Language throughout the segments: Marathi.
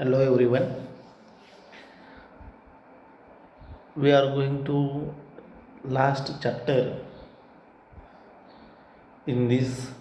Hello everyone. We are going to last chapter in this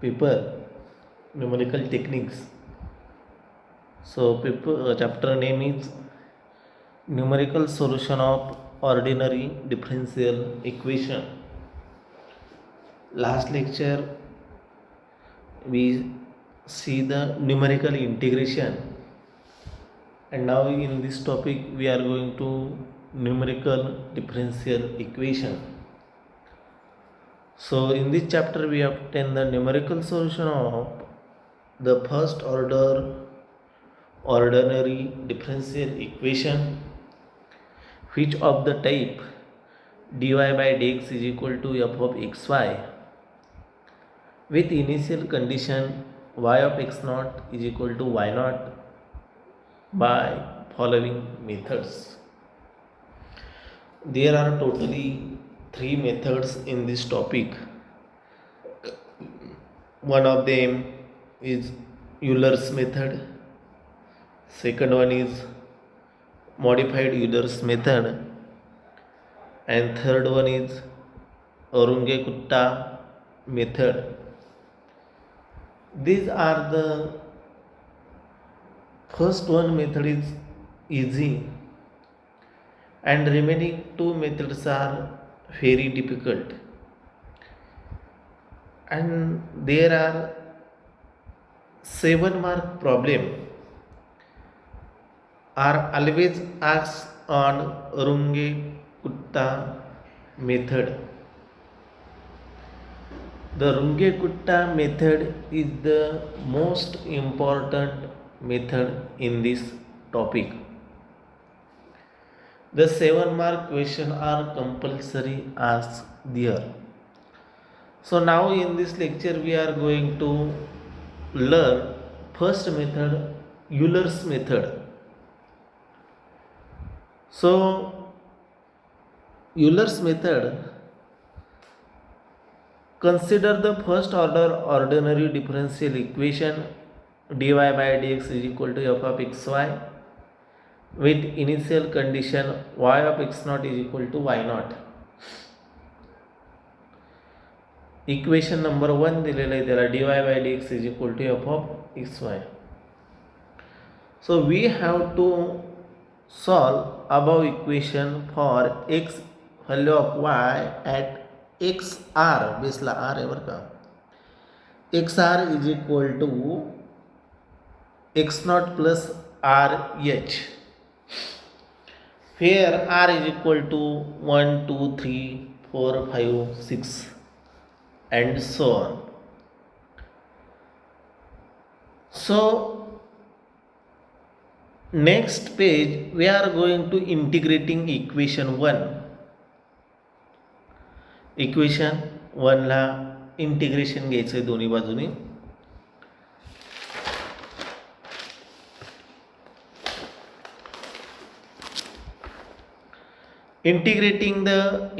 paper, numerical techniques. So paper chapter name is numerical solution of ordinary differential equation. Last lecture we see the numerical integration, and now in this topic we are going to numerical differential equation. So in this chapter we obtain the numerical solution of the first order ordinary differential equation, which of the type dy by dx is equal to f of xy with initial condition y of x naught is equal to y naught by following methods. There are totally three methods in this topic. One of them is Euler's method, second one is modified Euler's method, and third one is Runge-Kutta method. These are the first one method is easy and remaining two methods are very difficult, and there are 7 mark problem are always asked on Runge-Kutta method. The Runge-Kutta method is the most important method in this topic. The 7 mark question are compulsory asked there. So now in this lecture we are going to learn first method, Euler's method. So Euler's method, consider the first order ordinary differential equation dy by dx is equal to f of xy with initial condition y of x naught is equal to y naught. Equation number 1 दिलेलं आहे त्याला dy by dx is equal to f of xy. So we have to solve above equation for x value of y at xr, बेसला r आहे बरं का, xr is equal to x naught plus rh, where r is equal to 1 2 3 4 5 6 and so on. So next page we are going to integrating equation 1. Equation 1 ला इंटिग्रेशन घ्यायचं आहे दोन्ही बाजूनी. Integrating the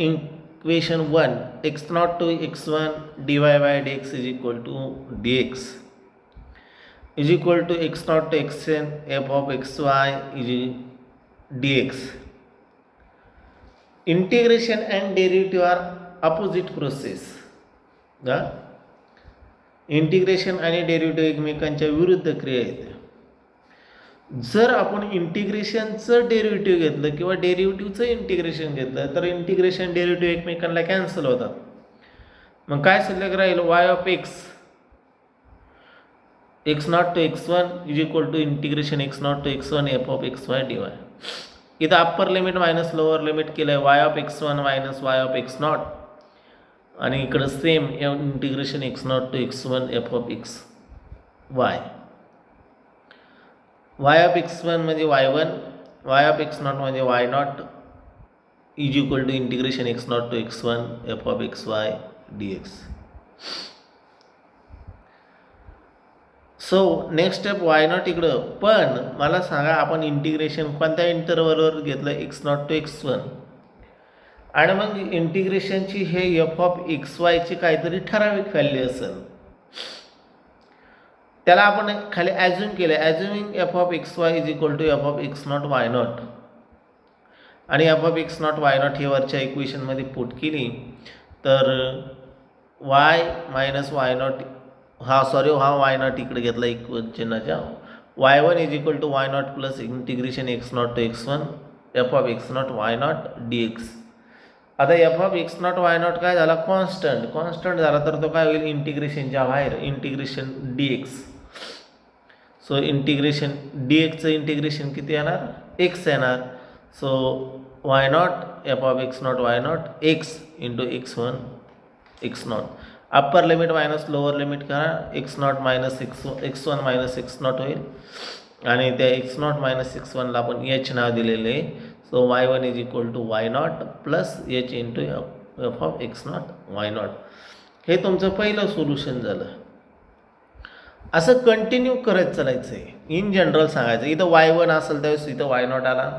equation 1 x naught to x1 dy by dx is equal to dx is equal to x naught to xn f of xy is dx. Integration and derivative are opposite process. Integration आणि डेरिव्हेटिव्ह एकमेकांच्या विरुद्ध क्रिया आहेत. जर आपण इंटिग्रेशनचं डेरिव्हेटिव्ह घेतलं किंवा डेरिव्हेटिव्हचं इंटिग्रेशन घेतलं तर इंटिग्रेशन डेरिव्हेटिव्ह एकमेकांना कॅन्सल होतात. मग काय शिल्लक राहील, y of x not to x1 is equal to integration x not to x1 f of xy dy. इथं upper limit minus lower limit केलं आहे y of x1 minus y of x not, आणि इकडं same integration x not to x1 f of xy. y of x1 म्हणजे y1, y of x not म्हणजे y not is equal to integration x not to x1 f of xy dx. So next step y not इकडं, पण मला सांगा आपण इंटिग्रेशन कोणत्या इंटरवलवर घेतलं, x नॉट टू x1, आणि मग इंटिग्रेशनची हे f ऑफ xy ची काहीतरी ठराविक व्हॅल्यू असेल. त्याला आपण खाली ॲझ्युम केलं, assuming f of x y is equal to f of x not y not, आणि f of x not y not हे वरच्या इक्वेशनमध्ये पुट केली तर वाय मायनस वाय नॉट हा वाय नॉट इकडे घेतला चिन्हाच्या, y one is equal to y not plus integration x nought to x one f of x not y nought d x. आता f of x not y not काय झाला, कॉन्स्टंट झाला तर तो काय होईल, इंटिग्रेशनच्या बाहेर integration d x. So integration d एक्सचं इंटिग्रेशन किती येणार, एक्स येणार. So y nought f of x not y nought x into x one x nought, upper limit minus lower limit करा, x nought minus x one minus x nought होईल, आणि त्या एक्स नॉट मायनस एक्स वनला आपण एच नाव दिलेले आहे. So y one is equal to y not plus h into f of x not y not. हे तुमचं पहिलं सोल्युशन झालं. असं कंटिन्यू करत चालायचं आहे. इन जनरल सांगायचं, इथं वाय वन असेल त्यावेळेस इथं वाय नॉट आला,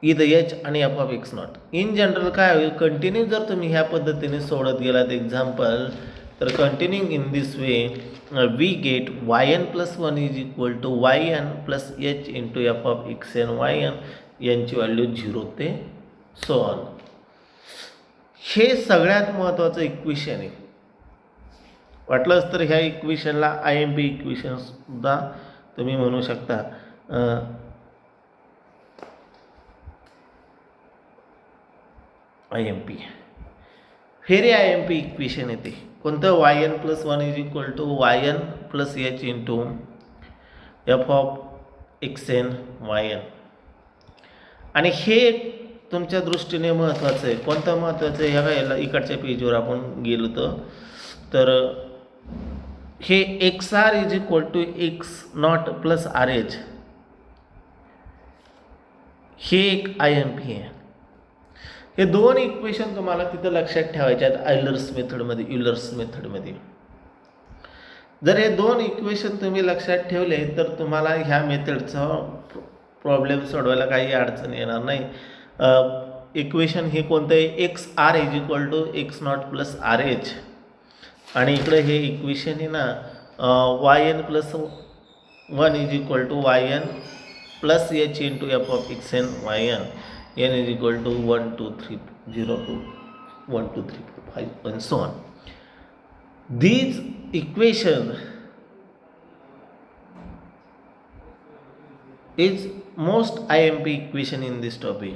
इथं एच आणि f of x not. In general काय होईल, कंटिन्यू जर तुम्ही ह्या पद्धतीने सोडत गेलात एक्झाम्पल, तर continuing in this way we get y n plus one is equal to y n plus h into f of x n y n, यांची व्हॅल्यू 0 ते सो ऑन. हे सगळ्यात महत्त्वाचं इक्वेशन आहे. वाटलंच तर ह्या इक्वेशनला IMP इक्वेशनसुद्धा तुम्ही म्हणू शकता. IMP फेरी IMP इक्वेशन येते कोणतं, y n plus one is equal to y n plus h into f of x n y n. आणि हे तुमच्या दृष्टीने महत्त्वाचं आहे. कोणतं महत्त्वाचं आहे, ह्या याला इकडच्या पेजवर आपण गेलो तर हे x r is equal to x not plus r h, हे एक IMP आहे. हे दोन इक्वेशन तुम्हाला तिथं लक्षात ठेवायचे आहेत युलर्स मेथडमध्ये. जर हे दोन इक्वेशन तुम्ही लक्षात ठेवले तर तुम्हाला ह्या मेथडचा प्रॉब्लेम सोडवायला काही अडचण येणार नाही. इक्वेशन हे कोणतं आहे, x r is equal to x not plus r h, आणि इकडे हे इक्वेशन आहे ना y n plus one is equal to y n plus h into f of x n y n, n is equal to 1 2 3 0 2 1 2 3 4 5 and so on. These equation is most IMP equation in this topic.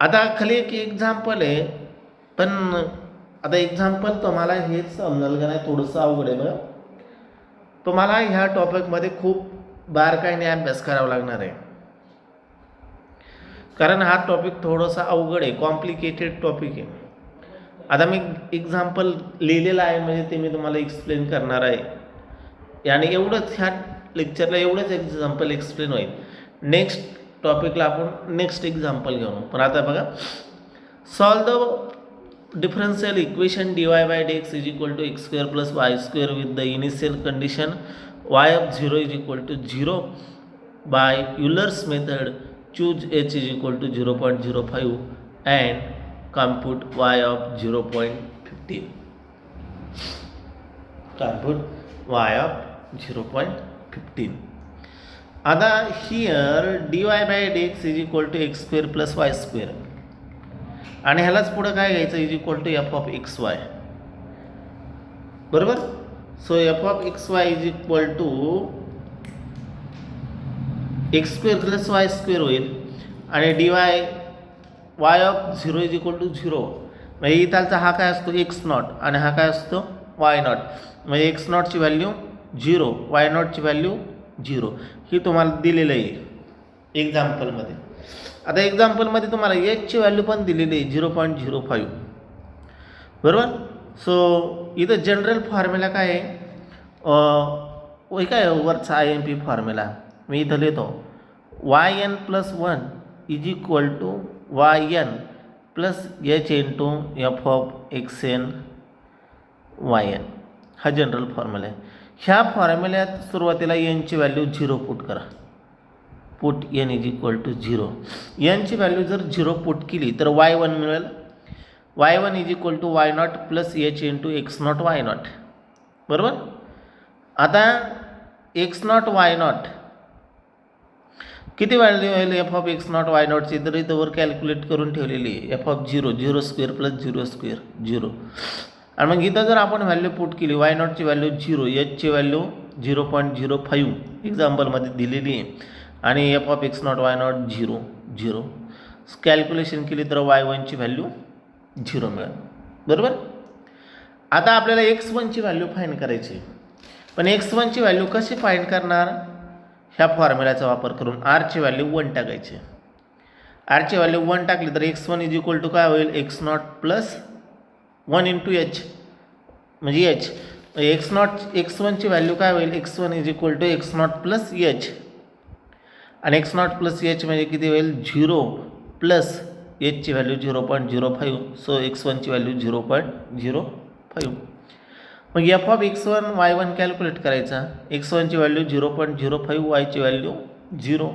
आता खाली एक एक्झाम्पल आहे, पण आता एक्झाम्पल तुम्हाला हेच समजेल का नाही, थोडंसं अवघड आहे बघा. तुम्हाला ह्या टॉपिकमध्ये खूप बारकाईने अभ्यास करावा लागणार आहे, कारण हा टॉपिक थोडासा अवघड आहे, कॉम्प्लिकेटेड टॉपिक आहे. आता मी एक्झाम्पल लिहिलेलं आहे म्हणजे ते मी तुम्हाला एक्सप्लेन करणार आहे, आणि एवढंच ह्या लेक्चरला एवढंच एक्झाम्पल एक्सप्लेन होईल. नेक्स्ट टॉपिकला आपण नेक्स्ट एक्झाम्पल घेऊ. पण आता बघा, solve the differential equation dy by dx is equal to x square plus y square with the initial condition y of 0 is equal to 0 by Euler's method. Choose h is equal to 0.05 and compute y of 0.15. Compute y of 0.15. आता here dy by dx is equal to x square plus y square, आणि ह्यालाच पुढं काय घ्यायचं, is equal to f of x y, बरोबर. So f of x y is equal to x square plus y square होईल, आणि d y of 0 is equal to 0, म्हणजे इथालचा हा काय असतो एक्स नॉट, आणि हा काय असतो वाय नॉट, म्हणजे एक्स नॉटची व्हॅल्यू 0, वाय नॉटची व्हॅल्यू 0. ही तुम्हाला दिलेलं आहे एक्झाम्पलमध्ये. आता एक्झाम्पलमध्ये तुम्हाला एचची व्हॅल्यू पण दिलेली आहे 0.05, बरोबर. सो इथं जनरल फॉर्म्युला काय आहे, काय वरचा IMP फॉर्म्युला मी इथं लिहितो, y n plus one is equal to y n plus h into f of x n y n. हा जनरल फॉर्म्युला आहे. ह्या फॉर्म्युल्यात सुरुवातीला एनची व्हॅल्यू 0 पुट करा. Put n is equal to 0. एनची व्हॅल्यू जर 0 पुट केली तर वाय वन मिळेल. Y one is equal to y not plus h into x not y nought. बरोबर. आता एक्स नॉट वाय नॉट किती व्हॅल्यू होईल f of x not y नॉटची, तर इथं वर कॅल्क्युलेट करून ठेवलेली आहे एफ ऑफ 0 प्लस 0 आणि मग इथं जर आपण व्हॅल्यू पुट केली वाय नॉटची व्हॅल्यू 0, एचची व्हॅल्यू 0.05 एक्झाम्पलमध्ये दिलेली आहे आणि f of x not y not 0 calculation केली तर वाय वनची व्हॅल्यू 0 मिळेल. बरोबर. आता आपल्याला x1ची व्हॅल्यू फाइंड करायची, पण x1ची व्हॅल्यू कशी फाइंड करणार, ह्या फॉर्म्युल्याचा वापर करून आरची व्हॅल्यू 1 टाकायची. आरची व्हॅल्यू 1 टाकली तर x1 इज इक्वल टू काय होईल, x not plus 1 into h म्हणजे एच. x1ची व्हॅल्यू काय होईल, x1 is equal to x not plus h आणि एक्स नॉट प्लस एच म्हणजे किती होईल 0 प्लस एचची व्हॅल्यू 0.05. सो x1ची व्हॅल्यू 0.05. मग F of x1 y1 calculate करायचा. x1ची व्हॅल्यू 0.05, वायची व्हॅल्यू 0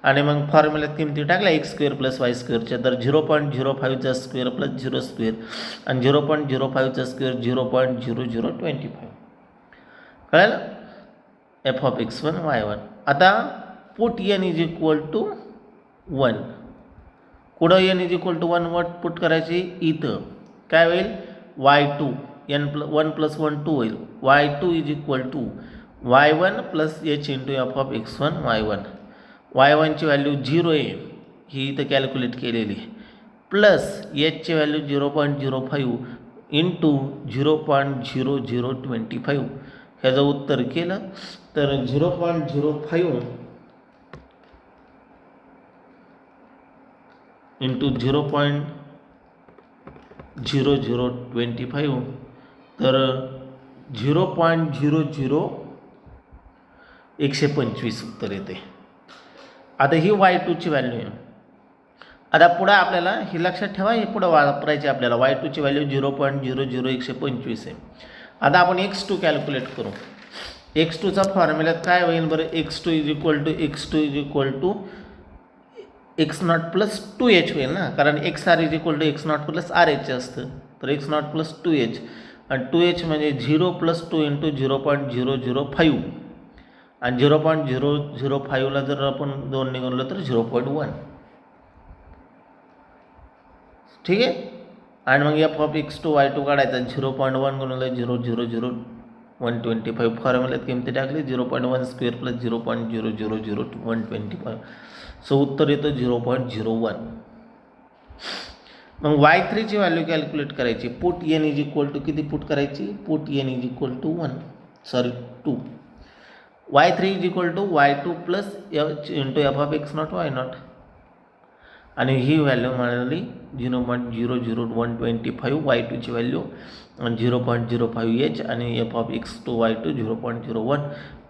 आणि मग फॉर्म्युल्यात किमती टाकल्या एक्स स्क्वेअर प्लस वाय स्क्वेअरच्या, तर 0.05चा स्क्वेअर प्लस 0 स्क्वेअर आणि 0.05चा स्क्वेअर 0.0025. कळलं. F of x1 y1. आता put n is equal to 1. कुठं n इज इक्वल टू 1 वट पुट करायची, इथं काय होईल y2 1 प्लस 1 2 होईल. y2 is equal to y1 plus h into f of x1 y1. y1ची व्हॅल्यू 0 आहे ही इथं कॅल्क्युलेट केलेली, प्लस एचची व्हॅल्यू 0.05 इंटू 0.0025. ह्याचं उत्तर केलं तर 0.05 इंटू 0.0025 तर 0.000125 उत्तर येते. आता ही y2ची व्हॅल्यू आहे. आता पुढं आपल्याला ही लक्षात ठेवा, हे पुढं वापरायची आपल्याला. y2ची व्हॅल्यू 0.00125 आहे. आता आपण x2 कॅल्क्युलेट करू. x2चा फॉर्म्युल्यात काय होईल बरं, x2 is equal to x not plus 2h होईल ना, कारण XR is equal to x not plus RH असतं. तर एक्स नॉट प्लस 2h आणि 2h म्हणजे 0 प्लस 2 इंटू 0.005 आणि 0.005ला जर आपण 2 निघालो तर 0.1. ठीक आहे. आणि मग एफ ऑफ x2 y2 काढायचा, 0.1 गुणिले 0.00125 फॉर्म्युल्यात किमती टाकली 0.1 स्क्वेअर प्लस 0.0000125. सो उत्तर येतं 0.01. मग y3ची व्हॅल्यू कॅल्क्युलेट करायची. Put n is equal to किती पुट करायची, put n is equal to 2. y3 is equal to y2 plus h into f of x not y not आणि ही व्हॅल्यू मिळाली 0.00125 y2ची व्हॅल्यू आणि 0.05h आणि f of x2 y2 0.01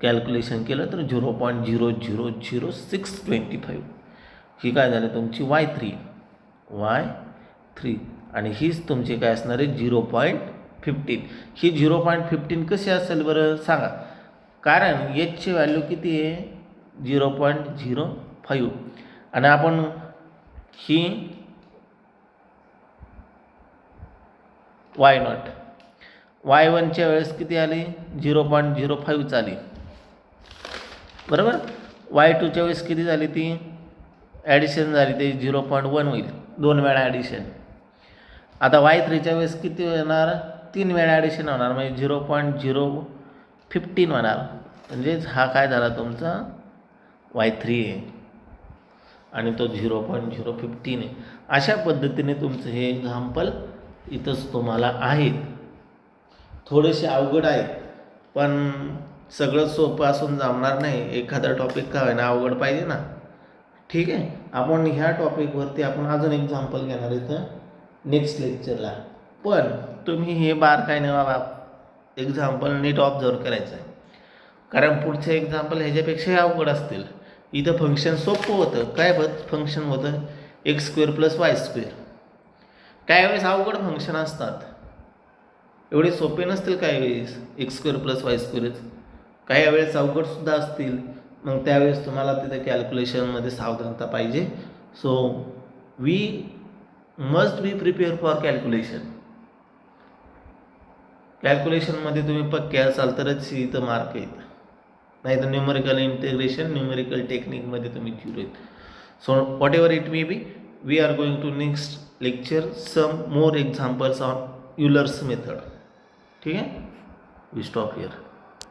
calculation केलं तर 0.0000625. ही काय झाली तुमची y3 आणि हीच तुमची काय असणार आहे 0.15. ही 0.15 कशी असेल बरं सांगा, कारण एचची व्हॅल्यू किती आहे 0.05 आणि आपण ही वाय नॉट y1च्या वेळेस किती आली 0.05 आली. बरोबर. y2च्या वेळेस किती झाली, ती ॲडिशन झाली, ते 0.1 होईल, 2 वेळा ॲडिशन. आता y3च्या वेळेस किती होणार, 3 वेळा ॲडिशन होणार म्हणजे 0.015 होणार. म्हणजेच हा काय झाला तुमचा y3 आहे आणि तो 0.015 आहे. अशा पद्धतीने तुमचं हे एक्झाम्पल इथंच तुम्हाला आहे. थोडेसे अवघड आहे पण सगळं सोपं असून जमणार नाही. एखादा टॉपिक काय ना अवघड पाहिजे ना. ठीक आहे. आपण ह्या टॉपिकवरती आपण अजून एक्झाम्पल घेणार इथं नेक्स्ट लेक्चरला. पण तुम्ही हे बारकाईने एक्झाम्पल नीट ऑब्झर्व करायचं आहे, कारण पुढचे एक्झाम्पल ह्याच्यापेक्षाही अवघड असतील. इथं फंक्शन सोपं होतं. काय फंक्शन होतं x square plus y square. काही वेळेस अवघड फंक्शन असतात, एवढे सोपे नसतील काही वेळेस x square plus y square. काही वेळेस अवघडसुद्धा असतील, मग त्यावेळेस तुम्हाला तिथे कॅल्क्युलेशनमध्ये सावधानता पाहिजे. So we must be prepare for calculation. कॅल्क्युलेशनमध्ये तुम्ही पक्के असाल तरच इथं मार्क येईल, नाही तर न्यूमरिकल इंटिग्रेशन, न्यूमरिकल टेक्निकमध्ये तुम्ही क्युअर आहेत. So whatever it may be, we are going to next lecture some more examples on Euler's method. ठीक आहे, वी स्टॉप हिअर.